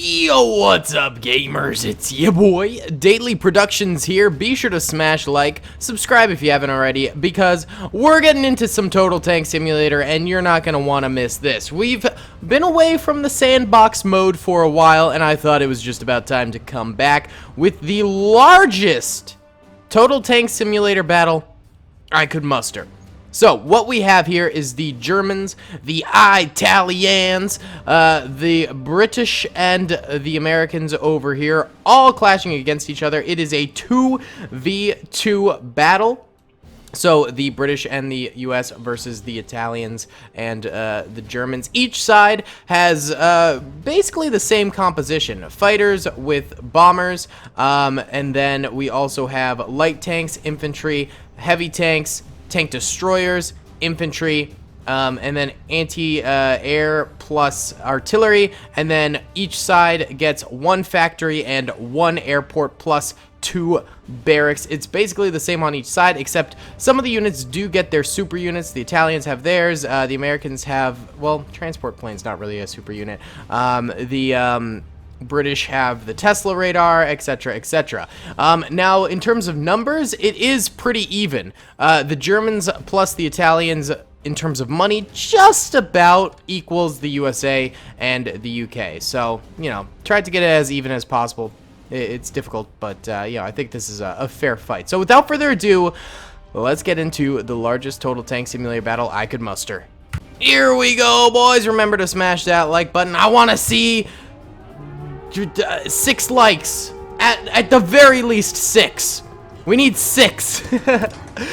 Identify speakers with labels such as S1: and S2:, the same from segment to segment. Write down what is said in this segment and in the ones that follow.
S1: Yo, what's up, gamers? It's your boy, DaleyProductions here. Be sure to smash like, subscribe if you haven't already, because we're getting into some Total Tank Simulator, and you're not going to want to miss this. We've been away from the sandbox mode for a while, and I thought it was just about time to come back with the largest Total Tank Simulator battle I could muster. So, what we have here is the Germans, the Italians, the British, and the Americans over here, all clashing against each other. It is a 2v2 battle. So, the British and the US versus the Italians and the Germans. Each side has basically the same composition. Fighters with bombers, and then we also have light tanks, infantry, heavy tanks, tank destroyers, infantry, and then anti-air plus artillery, and then each side gets one factory and one airport plus 2 barracks. It's basically the same on each side, except some of the units do get their super units. The Italians have theirs, the Americans have, well, transport plane's not really a super unit. British have the Tesla radar, etc., etc. Now, in terms of numbers, it is pretty even. The Germans plus the Italians, in terms of money, just about equals the USA and the UK. So, you know, tried to get it as even as possible. It's difficult, but, you know, I think this is a fair fight. So, without further ado, let's get into the largest Total Tank Simulator battle I could muster. Here we go, boys. Remember to smash that like button. I want to see 6 likes, at the very least 6. We need 6.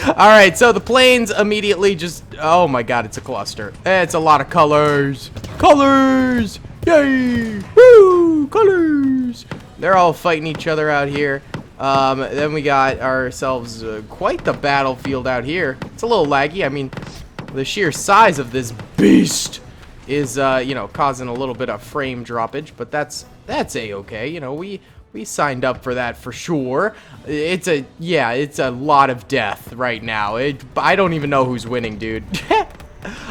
S1: Alright, so the planes immediately just, oh my god, it's a cluster. It's a lot of colors. Colors! Yay! Woo! Colors! They're all fighting each other out here. Then we got ourselves quite the battlefield out here. It's a little laggy. I mean, the sheer size of this beast is, you know, causing a little bit of frame droppage, but that's a-okay. You know, we signed up for that for sure. It's a lot of death right now. I don't even know who's winning, dude.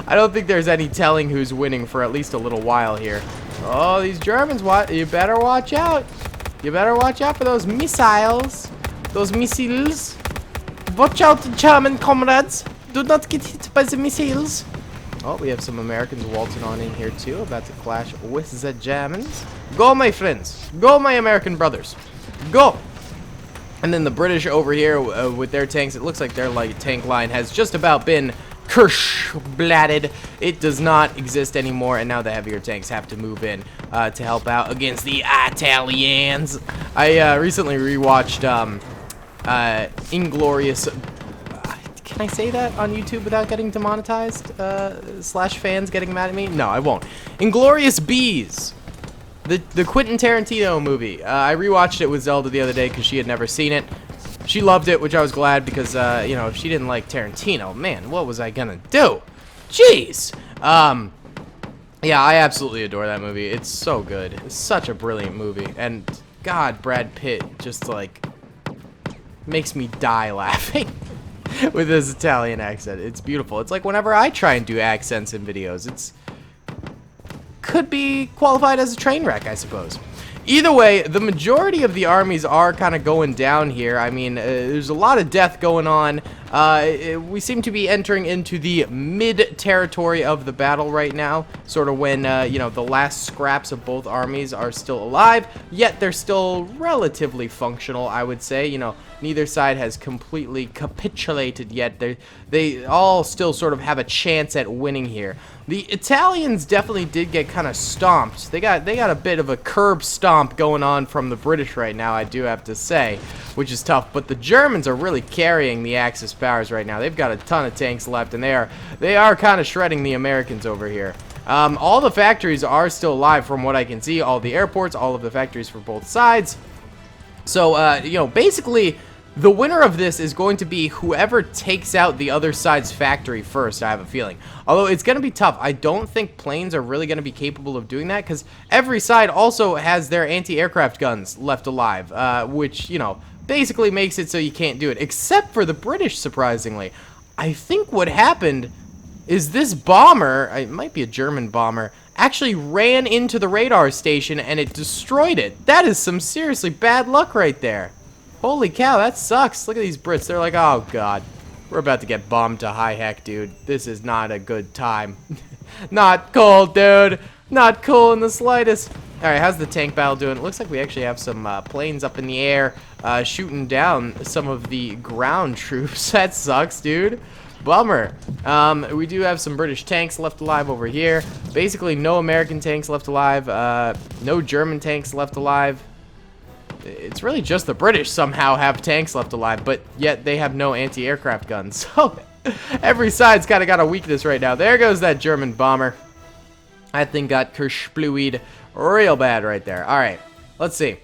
S1: I don't think there's any telling who's winning for at least a little while here. Oh, these Germans, you better watch out. You better watch out for those missiles. Those missiles. Watch out, German comrades. Do not get hit by the missiles. Oh, we have some Americans waltzing on in here too, about to clash with the Germans. Go, my friends. Go, my American brothers. Go. And then the British over here with their tanks, it looks like their tank line has just about been blatted. It does not exist anymore, and now the heavier tanks have to move in to help out against the Italians. I recently rewatched Inglorious. Can I say that on YouTube without getting demonetized? Slash fans getting mad at me? No, I won't. Inglourious Bees. The Quentin Tarantino movie. I rewatched it with Zelda the other day because she had never seen it. She loved it, which I was glad because, you know, if she didn't like Tarantino, man, what was I gonna do? Jeez! Yeah, I absolutely adore that movie. It's so good. It's such a brilliant movie. And, God, Brad Pitt just, like, makes me die laughing. With his Italian accent. It's beautiful. It's like whenever I try and do accents in videos, could be qualified as a train wreck, I suppose. Either way, the majority of the armies are kind of going down here. I mean, there's a lot of death going on. We seem to be entering into the mid-territory of the battle right now, sort of when, you know, the last scraps of both armies are still alive, yet they're still relatively functional, I would say. You know, neither side has completely capitulated yet. They all still sort of have a chance at winning here. The Italians definitely did get kind of stomped. They got a bit of a curb stomp going on from the British right now, I do have to say, which is tough. But the Germans are really carrying the Axis powers right now. They've got a ton of tanks left, and they are kind of shredding the Americans over here. All the factories are still alive from what I can see. All the airports, all of the factories for both sides. So, you know, basically, the winner of this is going to be whoever takes out the other side's factory first, I have a feeling. Although it's going to be tough. I don't think planes are really going to be capable of doing that because every side also has their anti-aircraft guns left alive, which, you know, basically makes it so you can't do it. Except for the British, surprisingly. I think what happened is this bomber, it might be a German bomber, actually ran into the radar station and it destroyed it. That is some seriously bad luck right there. Holy cow, that sucks. Look at these Brits. They're like, oh, God. We're about to get bombed to high heck, dude. This is not a good time. Not cool, dude. Not cool in the slightest. All right, how's the tank battle doing? It looks like we actually have some planes up in the air shooting down some of the ground troops. That sucks, dude. Bummer. We do have some British tanks left alive over here. Basically, no American tanks left alive. No German tanks left alive. It's really just the British somehow have tanks left alive, but yet they have no anti-aircraft guns. So every side's kind of got a weakness right now. There goes that German bomber. That thing got kerspluied real bad right there. All right, let's see.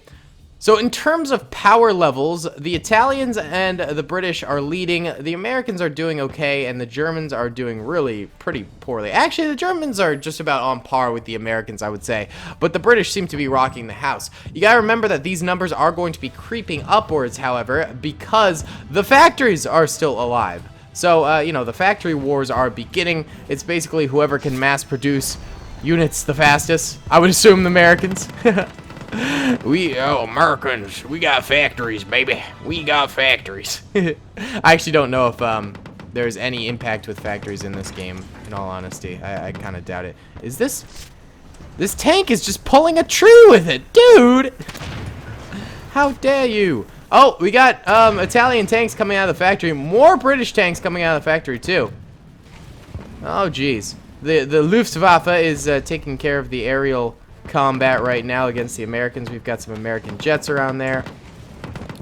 S1: So in terms of power levels, the Italians and the British are leading. The Americans are doing okay, and the Germans are doing really pretty poorly. Actually, the Germans are just about on par with the Americans, I would say. But the British seem to be rocking the house. You gotta remember that these numbers are going to be creeping upwards, however, because the factories are still alive. So, you know, the factory wars are beginning. It's basically whoever can mass produce units the fastest. I would assume the Americans. Americans, we got factories, baby. We got factories. I actually don't know if there's any impact with factories in this game, in all honesty. I kind of doubt it. Is this tank is just pulling a tree with it, dude. How dare you? Oh, we got Italian tanks coming out of the factory. More British tanks coming out of the factory, too. Oh, jeez. The Luftwaffe is taking care of the aerial combat right now against the Americans. We've got some American jets around there.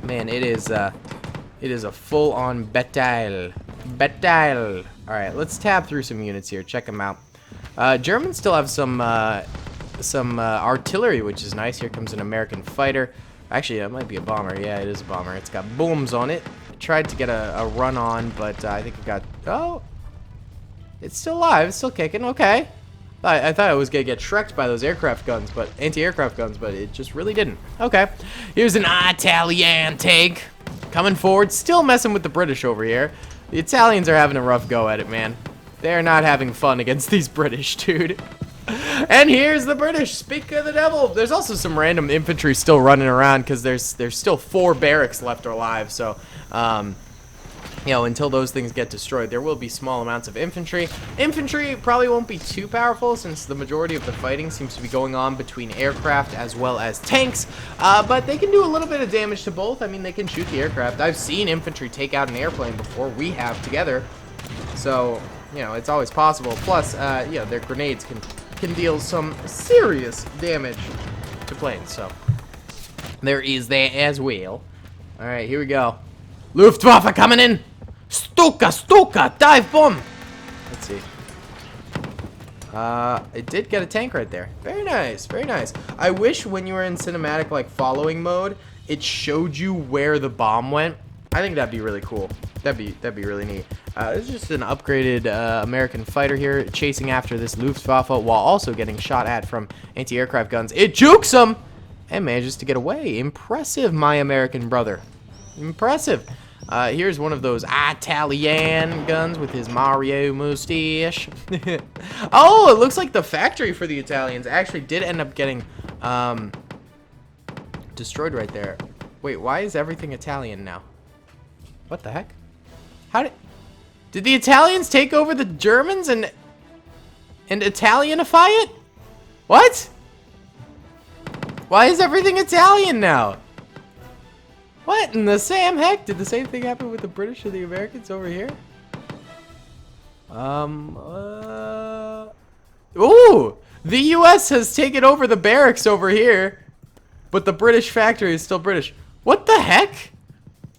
S1: Man, it is a full-on battle. All right, let's tab through some units here. Check them out. Germans still have some artillery, which is nice. Here comes an American fighter. Actually, that might be a bomber. Yeah, it is a bomber. It's got booms on it. I tried to get a run on, but I think it got... Oh! It's still alive. It's still kicking. Okay. I thought it was going to get shreked by those aircraft guns, but anti-aircraft guns, but it just really didn't. Okay. Here's an Italian tank coming forward. Still messing with the British over here. The Italians are having a rough go at it, man. They're not having fun against these British, dude. And here's the British. Speak of the devil. There's also some random infantry still running around because there's still 4 barracks left alive. So, you know, until those things get destroyed, there will be small amounts of infantry. Infantry probably won't be too powerful since the majority of the fighting seems to be going on between aircraft as well as tanks. But they can do a little bit of damage to both. I mean, they can shoot the aircraft. I've seen infantry take out an airplane before, we have together. So, you know, it's always possible. Plus, you know, their grenades can deal some serious damage to planes. So, there is that as well. All right, here we go. Luftwaffe coming in. Stuka, dive bomb. Let's see. It did get a tank right there. Very nice, very nice. I wish when you were in cinematic, like, following mode, it showed you where the bomb went. I think that'd be really cool. That'd be really neat. This is just an upgraded American fighter here, chasing after this Luftwaffe while also getting shot at from anti-aircraft guns. It jukes him and manages to get away. Impressive, my American brother. Impressive. Here's one of those Italian guns with his Mario mustache. Oh, it looks like the factory for the Italians actually did end up getting destroyed right there. Wait, why is everything Italian now? What the heck? How did the Italians take over the Germans and Italianify it? What? Why is everything Italian now? What in the Sam heck? Did the same thing happen with the British or the Americans over here? Ooh! The US has taken over the barracks over here, but the British factory is still British. What the heck?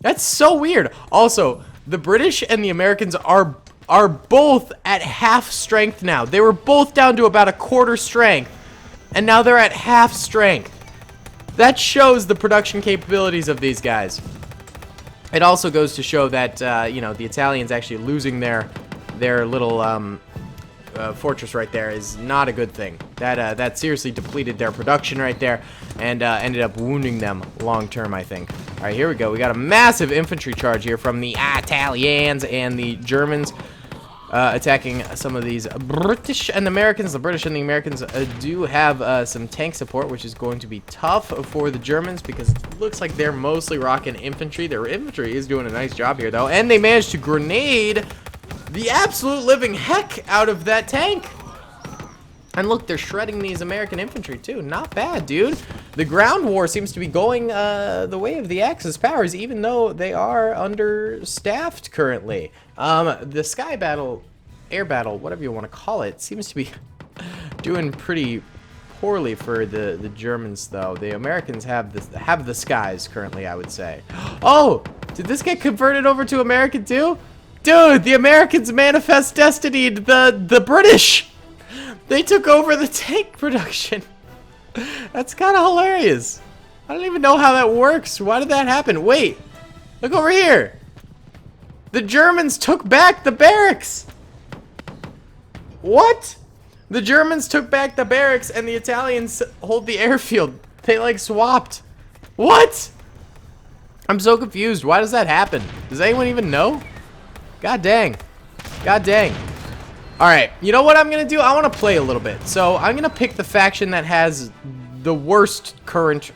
S1: That's so weird. Also, the British and the Americans are both at half strength now. They were both down to about a quarter strength, and now they're at half strength. That shows the production capabilities of these guys. It also goes to show that, you know, the Italians actually losing their little fortress right there is not a good thing. That seriously depleted their production right there and ended up wounding them long term, I think. All right, here we go. We got a massive infantry charge here from the Italians and the Germans. attacking some of these British and Americans. The British and the Americans do have some tank support, which is going to be tough for the Germans because it looks like they're mostly rocking infantry. Their infantry is doing a nice job here, though, and they managed to grenade the absolute living heck out of that tank. And look, they're shredding these American infantry, too. Not bad, dude. The ground war seems to be going the way of the Axis powers, even though they are understaffed currently. The sky battle, air battle, whatever you want to call it, seems to be doing pretty poorly for the Germans, though. The Americans have the skies currently, I would say. Oh, did this get converted over to American, too? Dude, the Americans manifest destiny the British. They took over the tank production. That's kind of hilarious. I don't even know how that works. Why did that happen? Wait, look over here. The Germans took back the barracks. What? The Germans took back the barracks and the Italians hold the airfield. They like swapped. What? I'm so confused. Why does that happen? Does anyone even know? God dang. God dang. Alright, you know what I'm going to do? I want to play a little bit. So I'm going to pick the faction that has the worst current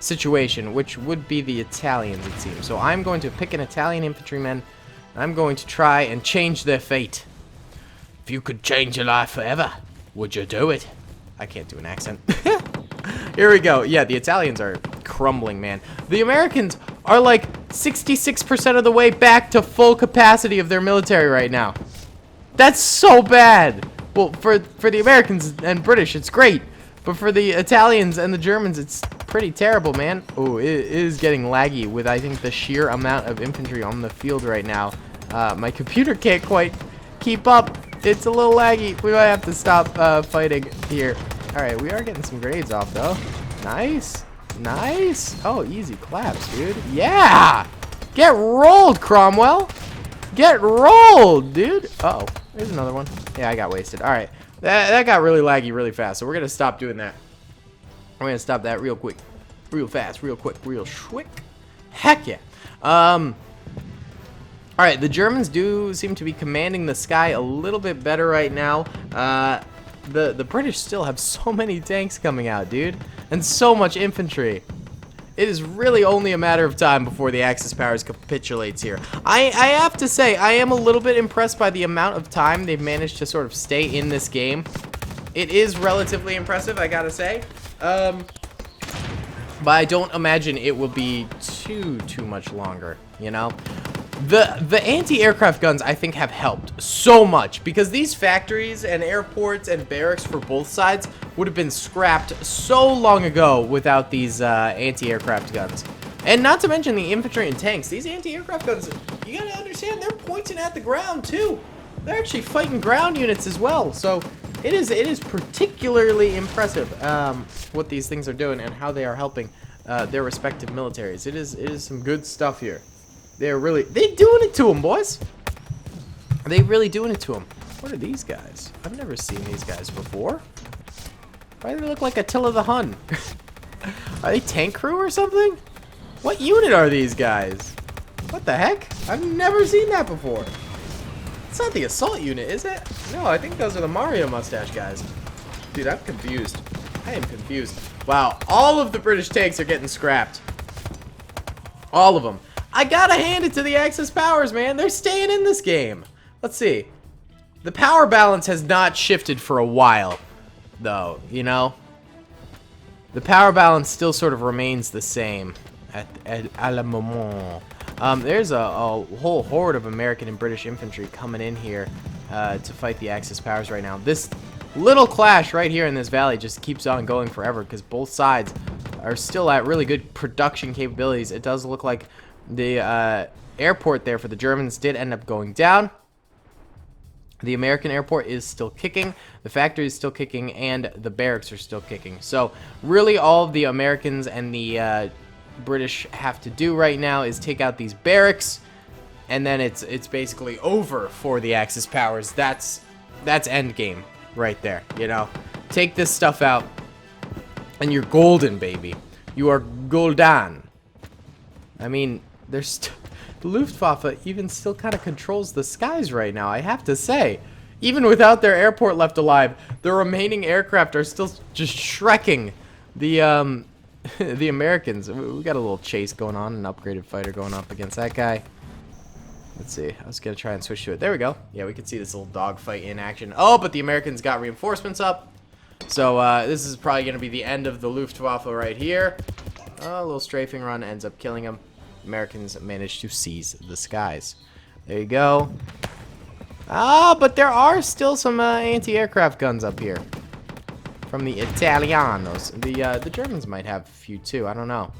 S1: situation, which would be the Italians, it seems. So I'm going to pick an Italian infantryman. I'm going to try and change their fate. If you could change your life forever, would you do it? I can't do an accent. Here we go. Yeah, the Italians are crumbling, man. The Americans are like 66% of the way back to full capacity of their military right now. That's so bad. Well, for the Americans and British, it's great. But for the Italians and the Germans, it's pretty terrible, man. Oh, it is getting laggy with, I think, the sheer amount of infantry on the field right now. My computer can't quite keep up. It's a little laggy. We might have to stop fighting here. All right, we are getting some grades off, though. Nice. Nice. Oh, easy claps, dude. Yeah. Get rolled, Cromwell. Get rolled, dude. Uh-oh. There's another one. Yeah, I got wasted. All right. That got really laggy really fast, so we're going to stop doing that. We're going to stop that real quick. Real fast, real quick, real quick. Heck yeah. All right, the Germans do seem to be commanding the sky a little bit better right now. The British still have so many tanks coming out, dude. And so much infantry. It is really only a matter of time before the Axis powers capitulates here. I have to say, I am a little bit impressed by the amount of time they've managed to sort of stay in this game. It is relatively impressive, I gotta say. But I don't imagine it will be too much longer, you know? The anti-aircraft guns, I think, have helped so much because these factories and airports and barracks for both sides would have been scrapped so long ago without these anti-aircraft guns. And not to mention the infantry and tanks. These anti-aircraft guns, you gotta understand, they're pointing at the ground too. They're actually fighting ground units as well. So it is particularly impressive what these things are doing and how they are helping their respective militaries. It is some good stuff here. They doing it to them, boys. They really doing it to them. What are these guys? I've never seen these guys before. Why do they look like Attila the Hun? Are they tank crew or something? What unit are these guys? What the heck? I've never seen that before. It's not the assault unit, is it? No, I think those are the Mario mustache guys. Dude, I'm confused. I am confused. Wow, all of the British tanks are getting scrapped. All of them. I gotta hand it to the Axis powers, man. They're staying in this game. Let's see. The power balance has not shifted for a while, though, you know? The power balance still sort of remains the same à la moment. There's a whole horde of American and British infantry coming in here to fight the Axis powers right now. This little clash right here in this valley just keeps on going forever because both sides are still at really good production capabilities. It does look like the airport there for the Germans did end up going down. The American airport is still kicking, the factory is still kicking, and the barracks are still kicking. So really all the Americans and the British have to do right now is take out these barracks, and then it's basically over for the Axis powers. That's end game right there, you know. Take this stuff out, and you're golden, baby. You are golden. I mean, The Luftwaffe even still kind of controls the skies right now, I have to say. Even without their airport left alive, the remaining aircraft are still just shrekking the the Americans. We got a little chase going on, an upgraded fighter going up against that guy. Let's see. I was going to try and switch to it. There we go. Yeah, we can see this little dogfight in action. Oh, but the Americans got reinforcements up. So this is probably going to be the end of the Luftwaffe right here. A little strafing run ends up killing them. Americans managed to seize the skies. There you go. Ah, but there are still some anti-aircraft guns up here from the Italianos. The Germans might have a few too. I don't know.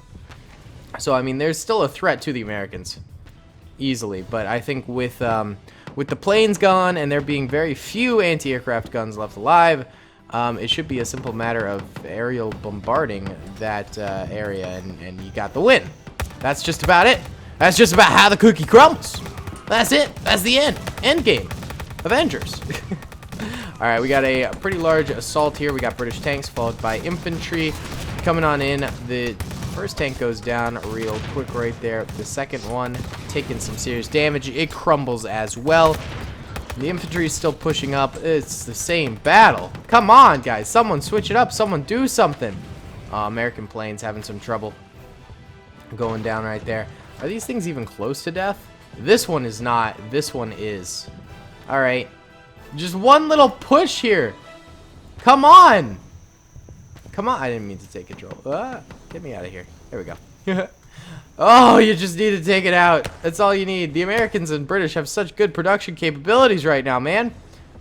S1: So I mean, there's still a threat to the Americans, easily. But I think with the planes gone and there being very few anti-aircraft guns left alive, it should be a simple matter of aerial bombarding that area, and you got the win. That's just about it. That's just about how the cookie crumbles. That's it. That's the end. End game. Avengers. All right, we got a pretty large assault here. We got British tanks followed by infantry coming on in. The first tank goes down real quick right there. The second one taking some serious damage. It crumbles as well. The infantry is still pushing up. It's the same battle. Come on, guys. Someone switch it up. Someone do something. American planes having some trouble going down right there. Are these things even close to death? This one is not. This one is. All right. Just one little push here. Come on. Come on. I didn't mean to take control. Get me out of here. There we go. Oh, you just need to take it out. That's all you need. The Americans and British have such good production capabilities right now, man.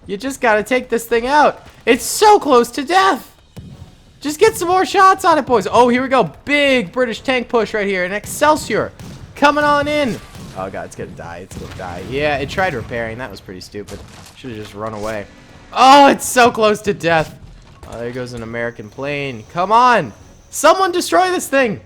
S1: You just got to take this thing out. It's so close to death. Just get some more shots on it, boys. Oh, here we go. Big British tank push right here. An Excelsior coming on in. Oh, God, it's going to die. It's going to die. Yeah, it tried repairing. That was pretty stupid. Should have just run away. Oh, it's so close to death. Oh, there goes an American plane. Come on. Someone destroy this thing.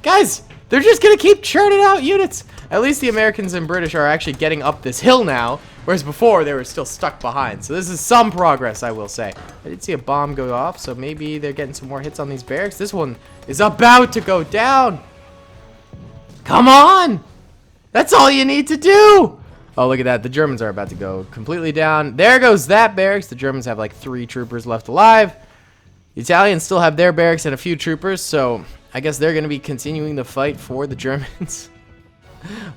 S1: Guys, they're just going to keep churning out units. At least the Americans and British are actually getting up this hill now, whereas before they were still stuck behind. So this is some progress, I will say. I did see a bomb go off, so maybe they're getting some more hits on these barracks. This one is about to go down. Come on. That's all you need to do. Oh, look at that. The Germans are about to go completely down. There goes that barracks. The Germans have like 3 troopers left alive. The Italians still have their barracks and a few troopers, so I guess they're going to be continuing the fight for the Germans.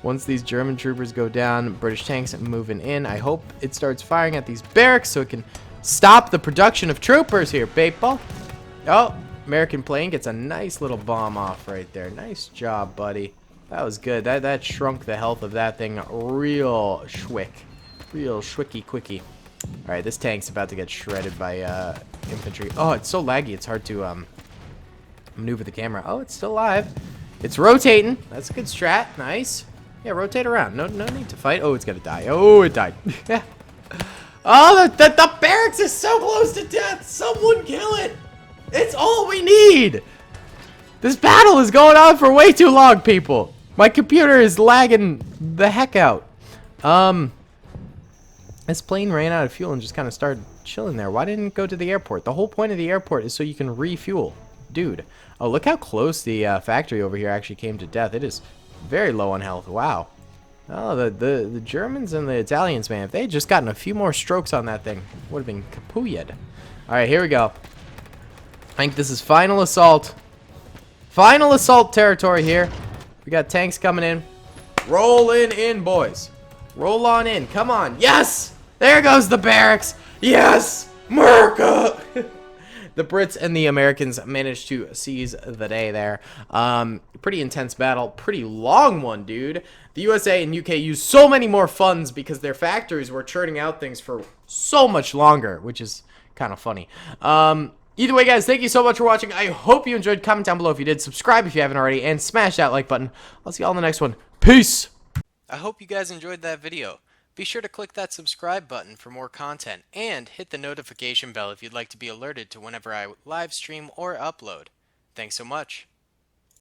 S1: Once these German troopers go down, British tanks moving in. I hope it starts firing at these barracks so it can stop the production of troopers here, people. Oh, American plane gets a nice little bomb off right there. Nice job, buddy. That was good. That shrunk the health of that thing real schwick. Real schwicky quickie. Alright, this tank's about to get shredded by infantry. Oh, it's so laggy, it's hard to maneuver the camera. Oh, it's still alive. It's rotating. That's a good strat. Nice. Yeah, rotate around. No need to fight. Oh, it's gonna die. Oh, it died. Yeah. Oh, the barracks is so close to death. Someone kill it. It's all we need. This battle is going on for way too long, people. My computer is lagging the heck out. This plane ran out of fuel and just kind of started chilling there. Why didn't it go to the airport? The whole point of the airport is so you can refuel. Dude. Oh, look how close the factory over here actually came to death. It is very low on health. Wow. Oh, the Germans and the Italians, man. If they had just gotten a few more strokes on that thing, would have been kapooyed. Alright, here we go. I think this is final assault. Final assault territory here. We got tanks coming in. Rolling in, boys. Roll on in. Come on. Yes! There goes the barracks. Yes! America! The Brits and the Americans managed to seize the day there. Pretty intense battle. Pretty long one, dude. The USA and UK used so many more funds because their factories were churning out things for so much longer, which is kind of funny. Either way, guys, thank you so much for watching. I hope you enjoyed. Comment down below if you did. Subscribe if you haven't already. And smash that like button. I'll see y'all in the next one. Peace! I hope you guys enjoyed that video. Be sure to click that subscribe button for more content. And hit the notification bell if you'd like to be alerted to whenever I live stream or upload. Thanks so much.